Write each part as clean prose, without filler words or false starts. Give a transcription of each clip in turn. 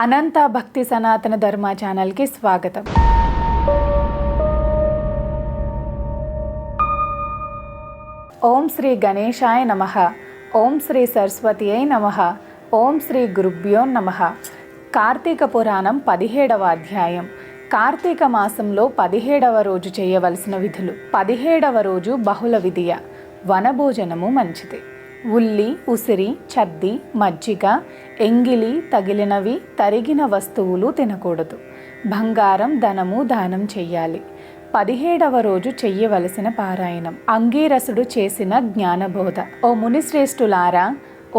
అనంత భక్తి సనాతన ధర్మ ఛానల్కి స్వాగతం. ఓం శ్రీ గణేశాయ నమః. ఓం శ్రీ సరస్వతియై నమః. ఓం శ్రీ గురుభ్యో నమః. కార్తీక పురాణం 17వ అధ్యాయం. కార్తీక మాసంలో 17వ రోజు చేయవలసిన విధులు. 17వ రోజు బహుళ విధియ. వనభోజనము మంచిది. ఉల్లి, ఉసిరి, చద్ది, మజ్జిగ, ఎంగిలి, తగిలినవి, తరిగిన వస్తువులు తినకూడదు. బంగారం, ధనము దానం చెయ్యాలి. 17వ రోజు చెయ్యవలసిన పారాయణం. అంగీరసుడు చేసిన జ్ఞానబోధ. ఓ మునిశ్రేష్ఠులారా,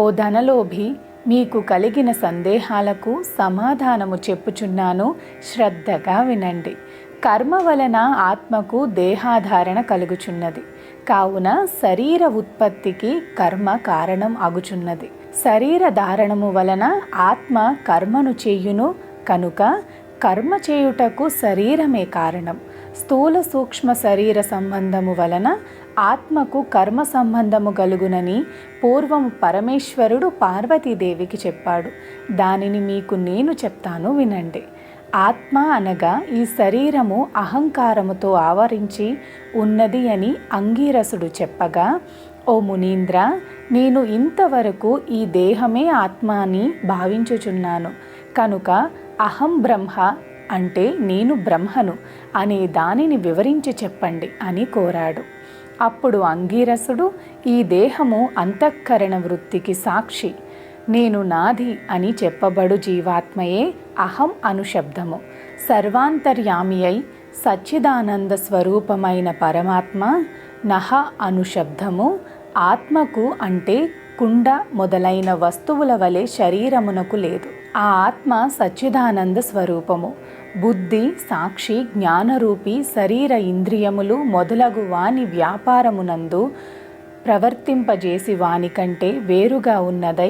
ఓ ధనలోభి, మీకు కలిగిన సందేహాలకు సమాధానము చెప్పుచున్నాను, శ్రద్ధగా వినండి. కర్మ వలన ఆత్మకు దేహాధారణ కలుగుచున్నది. కావున శరీర ఉత్పత్తికి కర్మ కారణం అగుచున్నది. శరీర ధారణము వలన ఆత్మ కర్మను చేయును కనుక కర్మ చేయుటకు శరీరమే కారణం. స్థూల సూక్ష్మ శరీర సంబంధము వలన ఆత్మకు కర్మ సంబంధము కలుగునని పూర్వము పరమేశ్వరుడు పార్వతీదేవికి చెప్పాడు. దానిని మీకు నేను చెప్తాను, వినండి. ఆత్మ అనగా ఈ శరీరము అహంకారముతో ఆవరించి ఉన్నది అని అంగీరసుడు చెప్పగా, ఓ మునీంద్ర, నేను ఇంతవరకు ఈ దేహమే ఆత్మ అని భావించుచున్నాను కనుక అహం బ్రహ్మ అంటే నేను బ్రహ్మను అనే దానిని వివరించి చెప్పండి అని కోరాడు. అప్పుడు అంగీరసుడు, ఈ దేహము అంతఃకరణ వృత్తికి సాక్షి. నేను నాది అని చెప్పబడు జీవాత్మయే అహం అను శబ్దము. సర్వాంతర్యామి అయి సచ్చిదానంద స్వరూపమైన పరమాత్మ నహ అను శబ్దము. ఆత్మకు అంటే కుండ మొదలైన వస్తువుల వలె శరీరమునకు లేదు. ఆ ఆత్మ సచ్చిదానంద స్వరూపము. బుద్ధి, సాక్షి, జ్ఞానరూపి శరీర ఇంద్రియములు మొదలగు వాని వ్యాపారమునందు ప్రవర్తింపజేసి వానికంటే వేరుగా ఉన్నదై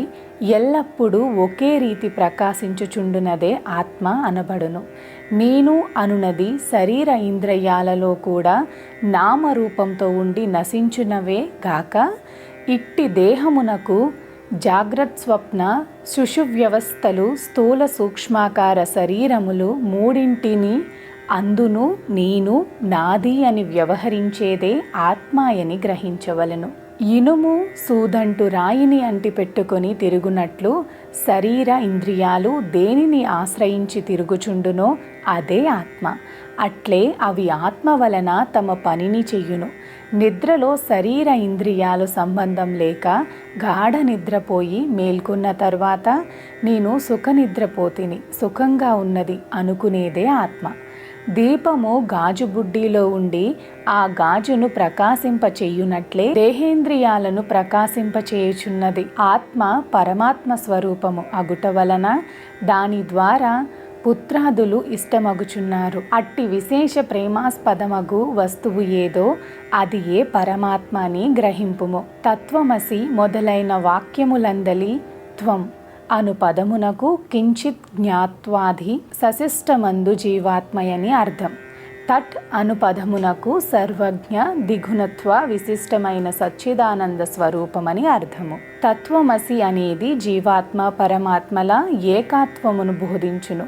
ఎల్లప్పుడూ ఒకే రీతి ప్రకాశించుచుండునదే ఆత్మ అనబడును. నేను అనునది శరీర ఇంద్రియాలలో కూడా నామరూపంతో ఉండి నశించునవే గాక, ఇట్టి దేహమునకు జాగ్రత్త స్వప్న సుషువ్యవస్థలు స్థూల సూక్ష్మాకార శరీరములు మూడింటిని అందును నేను నాది అని వ్యవహరించేదే ఆత్మాయని గ్రహించవలను. ఇనుము సూదంటు రాయిని అంటిపెట్టుకొని తిరుగునట్లు శరీర ఇంద్రియాలు దేనిని ఆశ్రయించి తిరుగుచుండునో అదే ఆత్మ. అట్లే అవి ఆత్మ వలన తమ పనిని చెయ్యును. నిద్రలో శరీర ఇంద్రియాలు సంబంధం లేక గాఢ నిద్రపోయి మేల్కొన్న తర్వాత నేను సుఖనిద్రపోతిని, సుఖంగా ఉన్నది అనుకునేదే ఆత్మ. దీపము గాజు బుడ్డిలో ఉండి ఆ గాజును ప్రకాశింపచేయునట్లే దేహేంద్రియాలను ప్రకాశింపచేయుచున్నది ఆత్మ. పరమాత్మ స్వరూపము అగుట వలన దాని ద్వారా పుత్రాదులు ఇష్టమగుచున్నారు. అట్టి విశేష ప్రేమాస్పదమగు వస్తువు ఏదో అది ఏ పరమాత్మ అని గ్రహింపుము. తత్వమసి మొదలైన వాక్యములందలి త్వం అను పదమునకు కించిత్ జ్ఞాత్వాది సశిష్టమందు జీవాత్మయని అర్థం. తట్ అను పదమునకు సర్వజ్ఞ దిగుణత్వ విశిష్టమైన సచ్చిదానంద స్వరూపమని అర్థము. తత్వమసి అనేది జీవాత్మ పరమాత్మల ఏకాత్వమును బోధించును.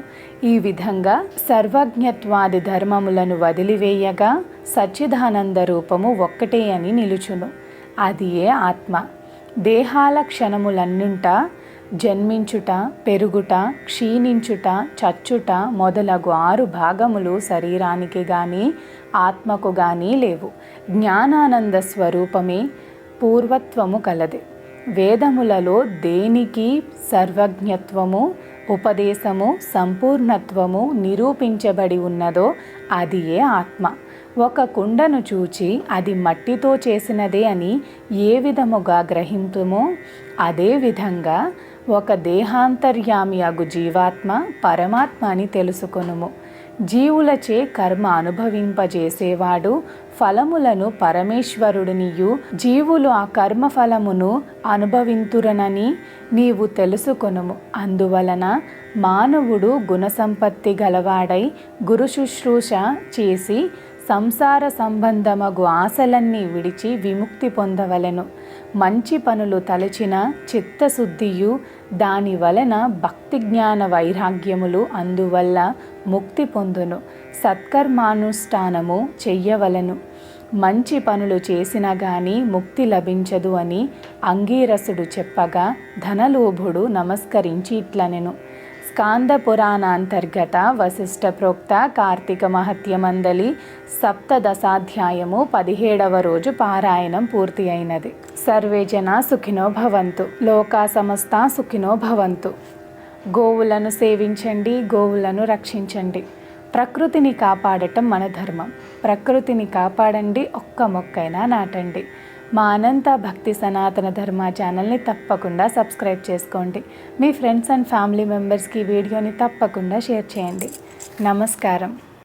ఈ విధంగా సర్వజ్ఞత్వాది ధర్మములను వదిలివేయగా సచ్చిదానంద రూపము ఒక్కటే అని నిలుచును. అది ఏ ఆత్మ. దేహాల క్షణములన్నుంట జన్మించుట, పెరుగుట, క్షీణించుట, చచ్చుట మొదలగు 6 భాగములు శరీరానికి గాని ఆత్మకు గాని లేవు. జ్ఞానానంద స్వరూపమే పూర్వత్వము కలది. వేదములలో దేనికి సర్వజ్ఞత్వము, ఉపదేశము, సంపూర్ణత్వము నిరూపించబడి ఉన్నదో అది ఏ ఆత్మ. ఒక కుండను చూచి అది మట్టితో చేసినదే అని ఏ విధముగా గ్రహింతుమో అదే విధంగా ఒక దేహాంతర్యామి అగు జీవాత్మ పరమాత్మ అని తెలుసుకొనుము. జీవులచే కర్మ అనుభవింపజేసేవాడు ఫలములను పరమేశ్వరుడినియు జీవులు ఆ కర్మ ఫలమును అనుభవింతురనని నీవు తెలుసుకొనుము. అందువలన మానవుడు గుణసంపత్తి గలవాడై గురు శుశ్రూష చేసి సంసార సంబంధమగు ఆశలన్నీ విడిచి విముక్తి పొందవలెను. మంచి పనులు తలచిన చిత్తశుద్ధియు దాని వలన భక్తి జ్ఞాన వైరాగ్యములు అందువల్ల ముక్తి పొందును. సత్కర్మానుష్ఠానము చెయ్యవలను. మంచి పనులు చేసినా గాని ముక్తి లభించదు అని అంగీరసుడు చెప్పగా ధనలోభుడు నమస్కరించి ఇట్లనెను. స్కాంద పురాణాంతర్గత వశిష్ఠ ప్రోక్త కార్తీక మహత్యమందలి సప్తదశాధ్యాయము 17వ రోజు పారాయణం పూర్తి అయినది. సర్వే జనా సుఖినో భవంతు. లోకా సమస్త సుఖినో భవంతు. గోవులను సేవించండి, గోవులను రక్షించండి. ప్రకృతిని కాపాడటం మన ధర్మం. ప్రకృతిని కాపాడండి, ఒక్క మొక్కైనా నాటండి. మా అనంత భక్తి సనాతన ధర్మ ఛానల్ని తప్పకుండా సబ్స్క్రైబ్ చేసుకోండి. మీ ఫ్రెండ్స్ అండ్ ఫ్యామిలీ మెంబర్స్కి ఈ వీడియోని తప్పకుండా షేర్ చేయండి. నమస్కారం.